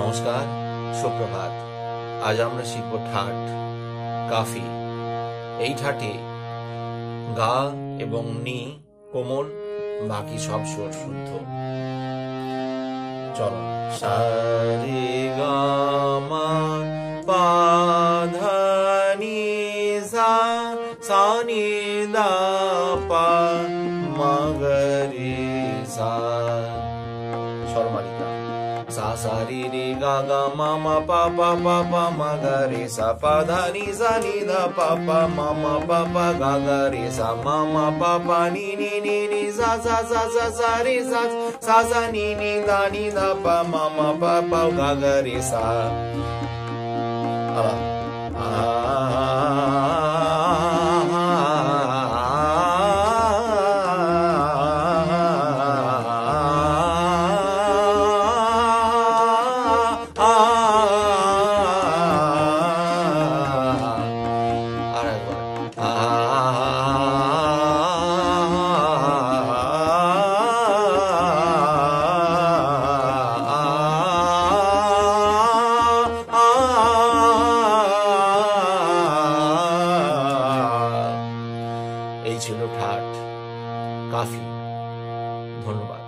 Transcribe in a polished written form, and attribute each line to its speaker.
Speaker 1: নমস্কার, সুপ্রভাত। আজ আমরা শিখব ঠাট, কাফি। এই ঠাটে গা এবং নি কোমল, বাকি সব সুর শুদ্ধ। চলো, সা রে গা মা পা ধা নি সা, সা নি দা পা মা গা রে সা। স্বরমালিকা सा सा रे रे गा गा मा मा पा पा पा पा मा गा रे सा पा धा नी सा नी धा पा पा मा मा पा पा गा गा रे सा मा मा पा पा नी नी नी नी सा सा सा सा सा रे सा सा सा नी नी धा पा मा मा पा पा गा गा रे सा। এই ছিল ঠাট, কাফি। ধন্যবাদ।